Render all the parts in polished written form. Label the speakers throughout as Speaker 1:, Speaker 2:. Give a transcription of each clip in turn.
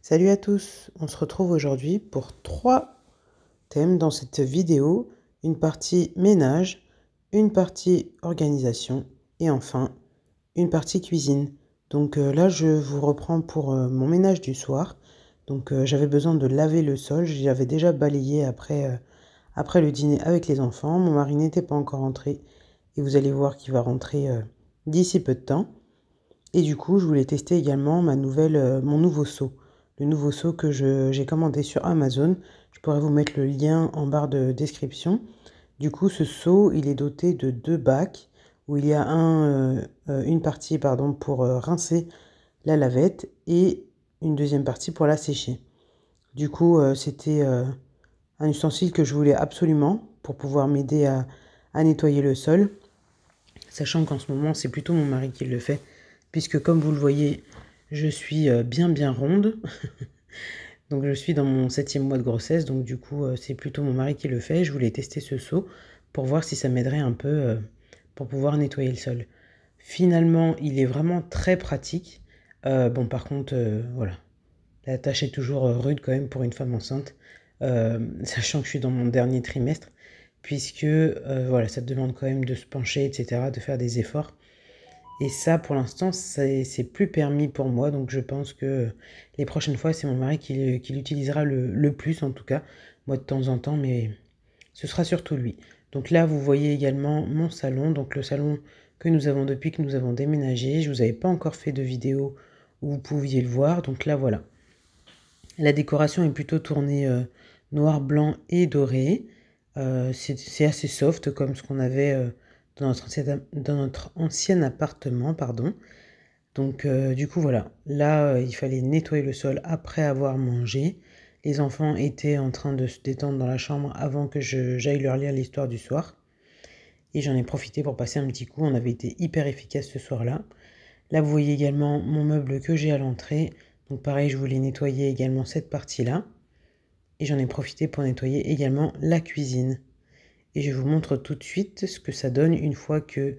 Speaker 1: Salut à tous, on se retrouve aujourd'hui pour 3 thèmes dans cette vidéo. Une partie ménage, une partie organisation et enfin une partie cuisine. Donc là je vous reprends pour mon ménage du soir. Donc j'avais besoin de laver le sol, j'avais déjà balayé après le dîner avec les enfants. Mon mari n'était pas encore rentré et vous allez voir qu'il va rentrer d'ici peu de temps. Et du coup je voulais tester également mon nouveau seau. Le nouveau seau que j'ai commandé sur Amazon. Je pourrais vous mettre le lien en barre de description. Du coup, ce seau, il est doté de 2 bacs où il y a une partie pour rincer la lavette et une deuxième partie pour la sécher. Du coup, c'était un ustensile que je voulais absolument pour pouvoir m'aider à nettoyer le sol. Sachant qu'en ce moment, c'est plutôt mon mari qui le fait. Puisque comme vous le voyez, je suis bien ronde. Donc je suis dans mon 7e mois de grossesse, donc du coup c'est plutôt mon mari qui le fait. Je voulais tester ce seau pour voir si ça m'aiderait un peu pour pouvoir nettoyer le sol. Finalement, il est vraiment très pratique. Bon par contre, voilà, la tâche est toujours rude quand même pour une femme enceinte, sachant que je suis dans mon dernier trimestre, puisque voilà, ça te demande quand même de se pencher, etc., de faire des efforts. Et ça, pour l'instant, c'est plus permis pour moi. Donc, je pense que les prochaines fois, c'est mon mari qui l'utilisera le plus, en tout cas. Moi, de temps en temps, mais ce sera surtout lui. Donc là, vous voyez également mon salon. Donc, le salon que nous avons depuis que nous avons déménagé. Je ne vous avais pas encore fait de vidéo où vous pouviez le voir. Donc là, voilà. La décoration est plutôt tournée noir, blanc et doré. C'est assez soft comme ce qu'on avait dans notre ancien appartement, pardon. Donc du coup voilà, là il fallait nettoyer le sol après avoir mangé. Les enfants étaient en train de se détendre dans la chambre avant que j'aille leur lire l'histoire du soir. Et j'en ai profité pour passer un petit coup, on avait été hyper efficace ce soir-là. Là vous voyez également mon meuble que j'ai à l'entrée. Donc pareil, je voulais nettoyer également cette partie-là. Et j'en ai profité pour nettoyer également la cuisine. Et je vous montre tout de suite ce que ça donne une fois que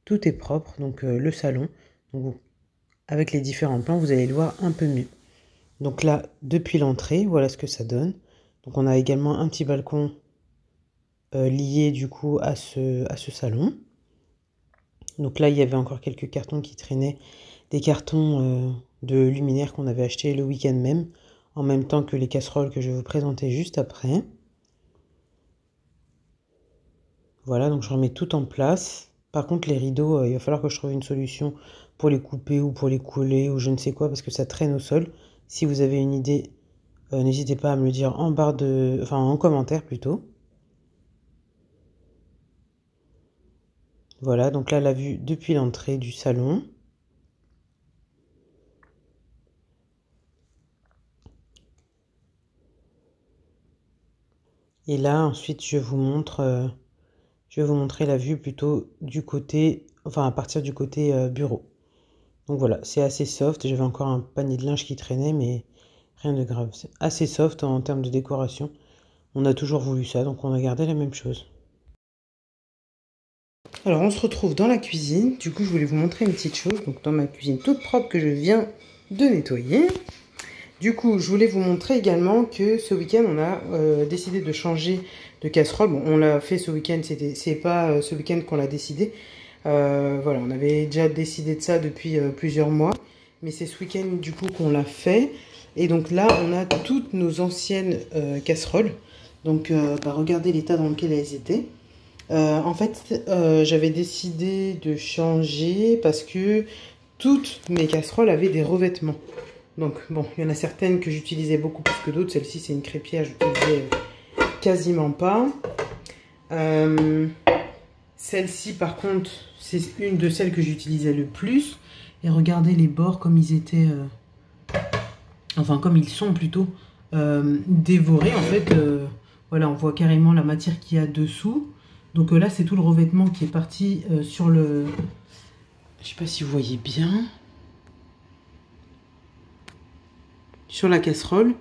Speaker 1: tout est propre, donc le salon. Donc, avec les différents plans, vous allez le voir un peu mieux. Donc là, depuis l'entrée, voilà ce que ça donne. Donc on a également un petit balcon lié du coup à ce salon. Donc là, il y avait encore quelques cartons qui traînaient, des cartons de luminaires qu'on avait achetés le week-end en même temps que les casseroles que je vais vous présenter juste après. Voilà, donc je remets tout en place. Par contre, les rideaux, il va falloir que je trouve une solution pour les couper ou pour les coller ou je ne sais quoi parce que ça traîne au sol. Si vous avez une idée, n'hésitez pas à me le dire en commentaire plutôt. Voilà, donc là, la vue depuis l'entrée du salon. Et là, ensuite, je vais vous montrer la vue plutôt du côté, enfin à partir du côté bureau. Donc voilà, c'est assez soft. J'avais encore un panier de linge qui traînait, mais rien de grave. C'est assez soft en termes de décoration. On a toujours voulu ça, donc on a gardé la même chose. Alors on se retrouve dans la cuisine. Du coup, je voulais vous montrer une petite chose. Donc dans ma cuisine toute propre que je viens de nettoyer. Du coup, je voulais vous montrer également que ce week-end, on a décidé de changer de casserole. Bon, on l'a fait ce week-end, c'est pas ce week-end qu'on l'a décidé. Voilà, on avait déjà décidé de ça depuis plusieurs mois. Mais c'est ce week-end, du coup, qu'on l'a fait. Et donc là, on a toutes nos anciennes casseroles. Donc, regardez l'état dans lequel elles étaient. En fait, j'avais décidé de changer parce que toutes mes casseroles avaient des revêtements. Donc bon, il y en a certaines que j'utilisais beaucoup plus que d'autres. Celle-ci, c'est une crêpière, je n'utilisais quasiment pas. Celle-ci, par contre, c'est une de celles que j'utilisais le plus. Et regardez les bords comme ils étaient... enfin, comme ils sont plutôt dévorés. En fait, voilà, on voit carrément la matière qu'il y a dessous. Donc là, c'est tout le revêtement qui est parti sur le... Je sais pas si vous voyez bien... sur la casserole.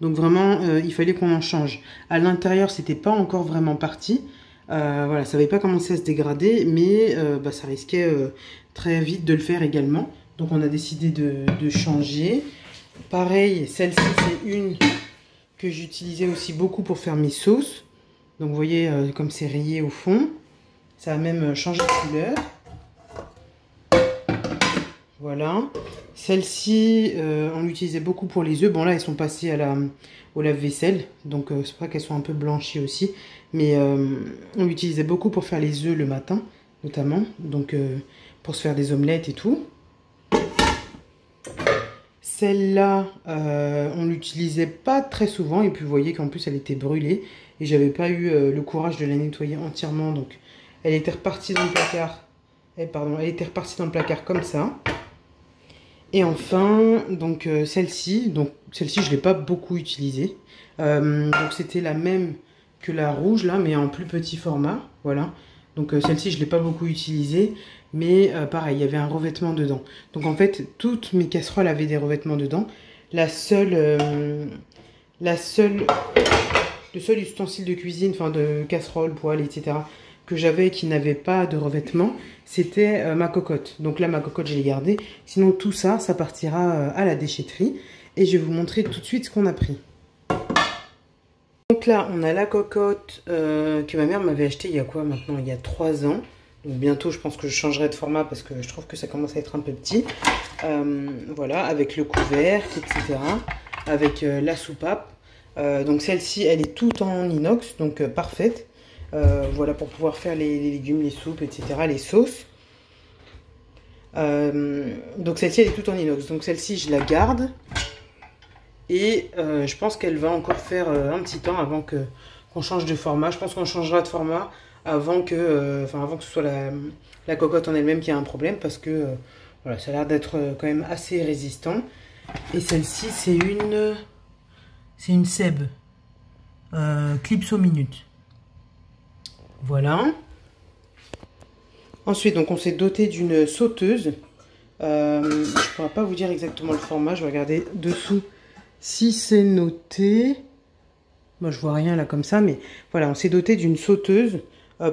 Speaker 1: Donc vraiment, il fallait qu'on en change. À l'intérieur, c'était pas encore vraiment parti. Voilà, ça n'avait pas commencé à se dégrader, mais ça risquait très vite de le faire également. Donc on a décidé de changer. Pareil, celle-ci, c'est une que j'utilisais aussi beaucoup pour faire mes sauces. Donc, vous voyez, comme c'est rayé au fond. Ça a même changé de couleur. Voilà. Celle-ci, on l'utilisait beaucoup pour les œufs. Bon, là, elles sont passées au lave-vaisselle. Donc, c'est pas qu'elles sont un peu blanchies aussi. Mais on l'utilisait beaucoup pour faire les œufs le matin, notamment. Donc, pour se faire des omelettes et tout. Celle-là, on l'utilisait pas très souvent. Et puis, vous voyez qu'en plus, elle était brûlée. Et j'avais pas eu le courage de la nettoyer entièrement. Donc, elle était repartie dans le placard. Pardon, elle était repartie dans le placard comme ça. Et enfin, donc celle-ci, je ne l'ai pas beaucoup utilisée. Donc c'était la même que la rouge là, mais en plus petit format. Voilà. Donc celle-ci, je ne l'ai pas beaucoup utilisée. Mais pareil, il y avait un revêtement dedans. Donc en fait, toutes mes casseroles avaient des revêtements dedans. Le seul ustensile de cuisine, enfin de casserole, poêle, etc., que j'avais qui n'avait pas de revêtement, c'était ma cocotte. Donc là, ma cocotte, je l'ai gardée. Sinon, tout ça, ça partira à la déchetterie. Et je vais vous montrer tout de suite ce qu'on a pris. Donc là, on a la cocotte que ma mère m'avait achetée il y a quoi maintenant? Il y a 3 ans. Donc bientôt, je pense que je changerai de format parce que je trouve que ça commence à être un peu petit. Voilà, avec le couvercle, etc. Avec la soupape. Donc celle-ci, elle est toute en inox, donc parfaite. Voilà, pour pouvoir faire les légumes, les soupes, etc., les sauces. Donc celle-ci, elle est toute en inox. Donc celle-ci, je la garde. Et je pense qu'elle va encore faire un petit temps avant qu'on change de format. Je pense qu'on changera de format avant que ce soit la cocotte en elle-même qui a un problème. Parce que voilà, ça a l'air d'être quand même assez résistant. Et celle-ci, c'est une Seb. Clips au minute. Voilà. Ensuite, donc on s'est doté d'une sauteuse. Je ne pourrais pas vous dire exactement le format. Je vais regarder dessous si c'est noté. Moi, je vois rien là comme ça, mais voilà, on s'est doté d'une sauteuse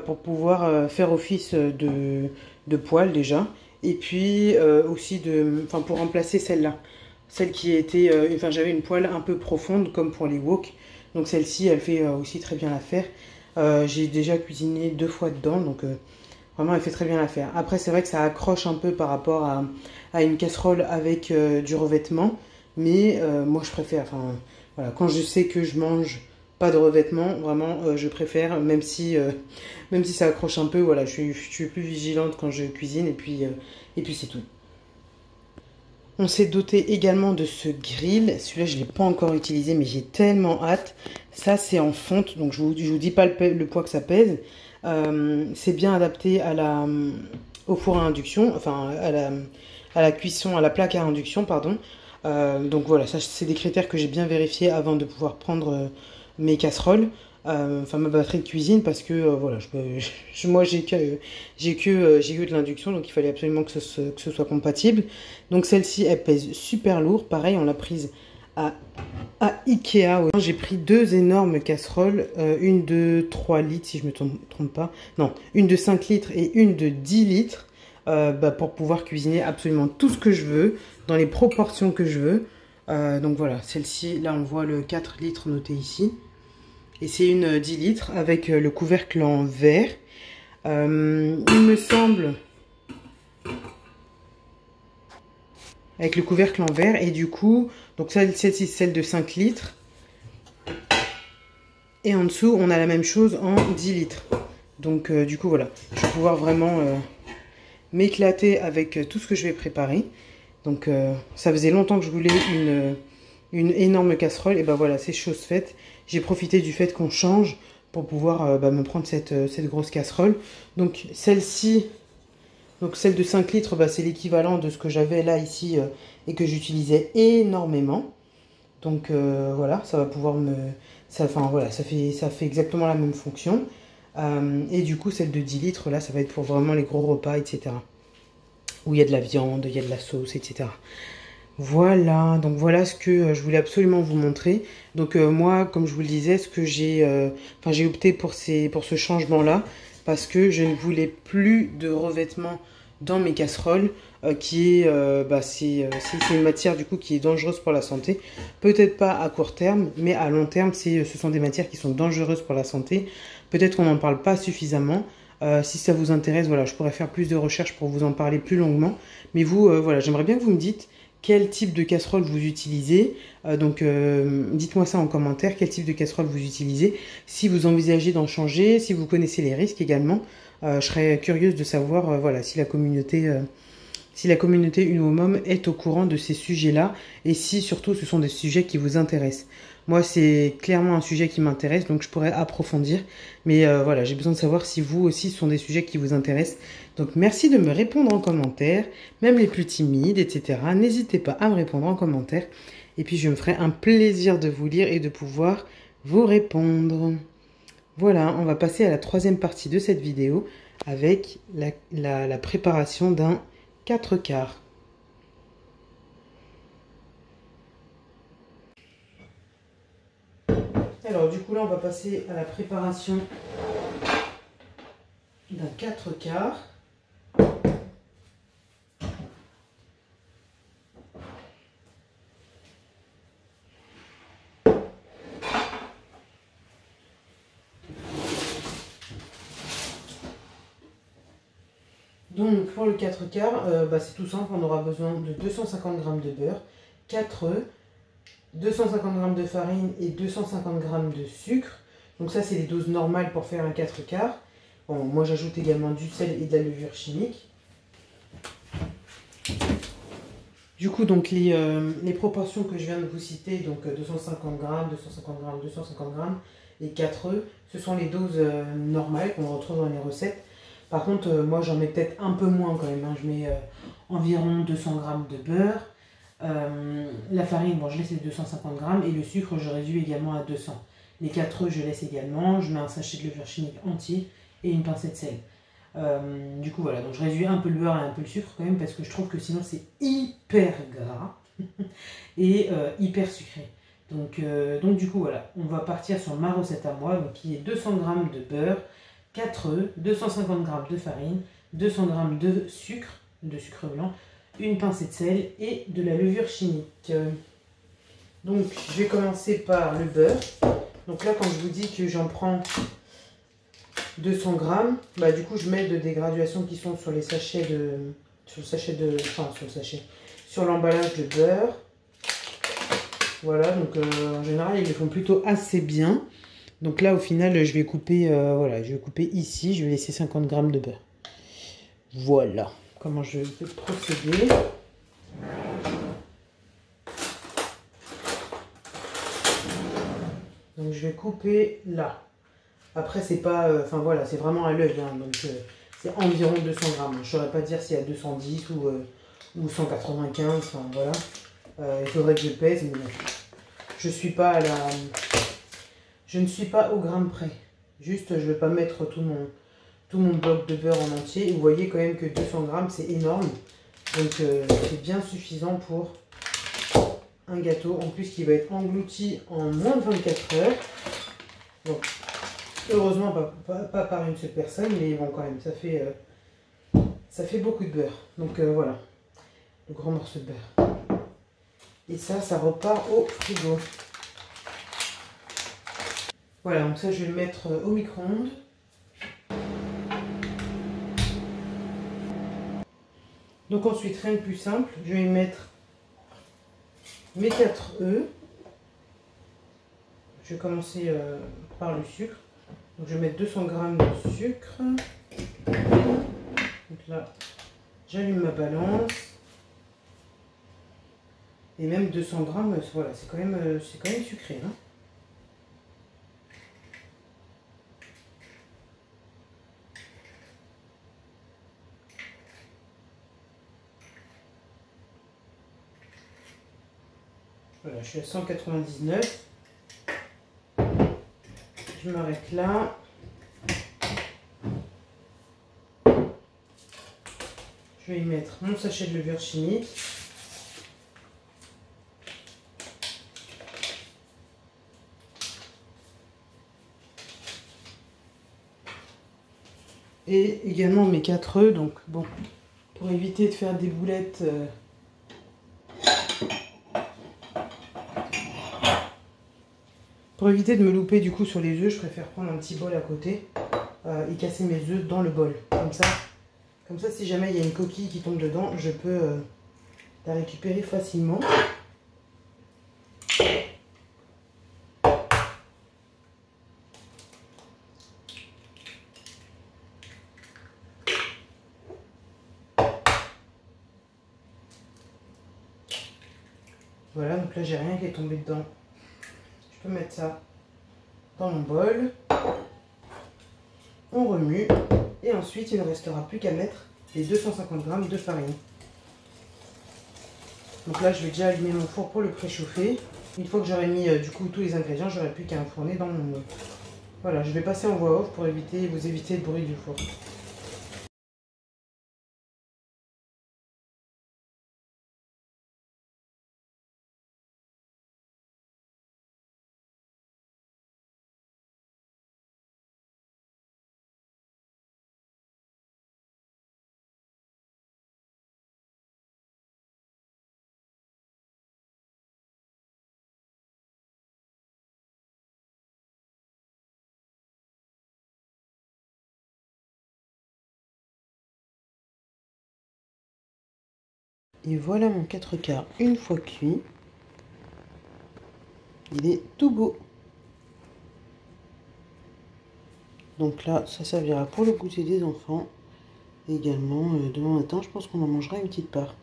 Speaker 1: pour pouvoir faire office de poêle déjà. Et puis aussi pour remplacer celle-là. Celle qui était, j'avais une poêle un peu profonde comme pour les wok. Donc celle-ci, elle fait aussi très bien l'affaire. J'ai déjà cuisiné 2 fois dedans, donc vraiment elle fait très bien l'affaire. Après c'est vrai que ça accroche un peu par rapport à une casserole avec du revêtement, mais moi je préfère, voilà, quand je sais que je mange pas de revêtement, vraiment je préfère, même si ça accroche un peu, voilà, je suis plus vigilante quand je cuisine, et puis c'est tout. On s'est doté également de ce grill. Celui-là, je ne l'ai pas encore utilisé, mais j'ai tellement hâte. Ça, c'est en fonte, donc je vous dis pas le poids que ça pèse. C'est bien adapté au four à induction, enfin à la cuisson, à la plaque à induction, pardon. Donc voilà, ça c'est des critères que j'ai bien vérifiés avant de pouvoir prendre mes casseroles. Ma batterie de cuisine, parce que voilà, moi j'ai que de l'induction, donc il fallait absolument que ce soit compatible. Donc celle-ci, elle pèse super lourd. Pareil, on l'a prise à Ikea. J'ai pris 2 énormes casseroles, une de 3 litres si je me trompe pas, non, une de 5 litres et une de 10 litres, pour pouvoir cuisiner absolument tout ce que je veux, dans les proportions que je veux. Donc voilà, celle-ci, là on voit le 4 litres noté ici. Et c'est une 10 litres avec le couvercle en verre. Il me semble... Avec le couvercle en verre. Et du coup, donc celle-ci, c'est celle de 5 litres. Et en dessous, on a la même chose en 10 litres. Donc du coup, voilà. Je vais pouvoir vraiment m'éclater avec tout ce que je vais préparer. Donc ça faisait longtemps que je voulais une énorme casserole. Et ben voilà, c'est chose faite. J'ai profité du fait qu'on change pour pouvoir me prendre cette grosse casserole. Donc celle-ci, donc celle de 5 litres, c'est l'équivalent de ce que j'avais là ici et que j'utilisais énormément. Donc voilà, ça va pouvoir ça fait exactement la même fonction. Et du coup, celle de 10 litres, là, ça va être pour vraiment les gros repas, etc. Où il y a de la viande, il y a de la sauce, etc. Voilà, donc voilà ce que je voulais absolument vous montrer. Donc moi, comme je vous le disais, ce que j'ai opté pour ce changement-là parce que je ne voulais plus de revêtement dans mes casseroles. qui est, c'est une matière du coup qui est dangereuse pour la santé. Peut-être pas à court terme, mais à long terme, ce sont des matières qui sont dangereuses pour la santé. Peut-être qu'on n'en parle pas suffisamment. Si ça vous intéresse, voilà, je pourrais faire plus de recherches pour vous en parler plus longuement. Mais vous, voilà, j'aimerais bien que vous me dites quel type de casserole vous utilisez. Dites-moi ça en commentaire, quel type de casserole vous utilisez. Si vous envisagez d'en changer, si vous connaissez les risques également. Je serais curieuse de savoir voilà, si la communauté Unomom est au courant de ces sujets-là et si surtout ce sont des sujets qui vous intéressent. Moi, c'est clairement un sujet qui m'intéresse, donc je pourrais approfondir. Mais voilà, j'ai besoin de savoir si vous aussi, ce sont des sujets qui vous intéressent. Donc merci de me répondre en commentaire, même les plus timides, etc. N'hésitez pas à me répondre en commentaire. Et puis je me ferai un plaisir de vous lire et de pouvoir vous répondre. Voilà, on va passer à la troisième partie de cette vidéo avec la préparation d'un 4/4. Alors du coup là on va passer à la préparation d'un 4/4. Donc pour le 4/4, c'est tout simple, on aura besoin de 250 g de beurre, 4 œufs, 250 g de farine et 250 g de sucre. Donc ça c'est les doses normales pour faire un 4/4. Bon, moi j'ajoute également du sel et de la levure chimique. Du coup donc les proportions que je viens de vous citer, donc 250 g, 250 g, 250 g et 4 œufs, ce sont les doses normales qu'on retrouve dans les recettes. Par contre, moi j'en mets peut-être un peu moins quand même, hein. Je mets environ 200 g de beurre. La farine, bon, je laisse les 250 g et le sucre, je réduis également à 200. Les 4 œufs, je laisse également. Je mets un sachet de levure chimique entier et une pincée de sel. Du coup, voilà, donc je réduis un peu le beurre et un peu le sucre quand même parce que je trouve que sinon c'est hyper gras et hyper sucré. Donc du coup, voilà, on va partir sur ma recette à moi, donc qui est 200 g de beurre, 4 œufs, 250 g de farine, 200 g de sucre blanc, une pincée de sel et de la levure chimique. Donc je vais commencer par le beurre. Donc là quand je vous dis que j'en prends 200 g, du coup je mets des graduations qui sont sur les sachets sur l'emballage de beurre. Voilà, donc en général ils le font plutôt assez bien. Donc là, au final, je vais couper, je vais couper ici, je vais laisser 50 g de beurre. Voilà comment je vais procéder. Donc je vais couper là. Après, c'est pas, voilà, c'est vraiment à l'œil, hein, donc c'est environ 200 g. Je ne saurais pas dire s'il y a 210 ou 195, enfin voilà. Il faudrait que je pèse, mais je suis pas à la... Je ne suis pas au gramme près. Juste, je ne vais pas mettre tout mon bloc de beurre en entier. Et vous voyez quand même que 200 g, c'est énorme. Donc, c'est bien suffisant pour un gâteau. En plus, qui va être englouti en moins de 24 heures. Donc, heureusement, pas par une seule personne. Mais bon, quand même, ça fait beaucoup de beurre. Donc, voilà. Le gros morceau de beurre. Et ça repart au frigo. Voilà, donc ça je vais le mettre au micro-ondes. Donc ensuite, rien de plus simple, je vais y mettre mes 4 œufs. Je vais commencer par le sucre. Donc je vais mettre 200 g de sucre. Donc là, j'allume ma balance. Et même 200 g, voilà, c'est quand même sucré, hein. Voilà, je suis à 199. Je m'arrête là. Je vais y mettre mon sachet de levure chimique. Et également mes 4 œufs. Donc bon, pour éviter de faire des boulettes. Pour éviter de me louper du coup sur les œufs, je préfère prendre un petit bol à côté et casser mes œufs dans le bol. Comme ça, si jamais il y a une coquille qui tombe dedans, je peux la récupérer facilement. Voilà, donc là j'ai rien qui est tombé dedans. Je peux mettre ça dans mon bol. On remue. Et ensuite, il ne restera plus qu'à mettre les 250 g de farine. Donc là, je vais déjà allumer mon four pour le préchauffer. Une fois que j'aurai mis du coup tous les ingrédients, j'aurai plus qu'à enfourner dans mon moule. Voilà, je vais passer en voix off pour vous éviter le bruit du four. Et voilà mon 4 quarts une fois cuit. Il est tout beau. Donc là, ça servira pour le goûter des enfants. Et également, demain matin, je pense qu'on en mangera une petite part.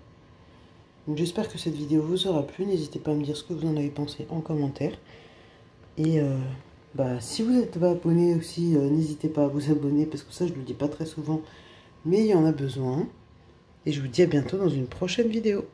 Speaker 1: Donc j'espère que cette vidéo vous aura plu. N'hésitez pas à me dire ce que vous en avez pensé en commentaire. Et si vous n'êtes pas abonné aussi, n'hésitez pas à vous abonner. Parce que ça, je ne le dis pas très souvent. Mais il y en a besoin. Et je vous dis à bientôt dans une prochaine vidéo.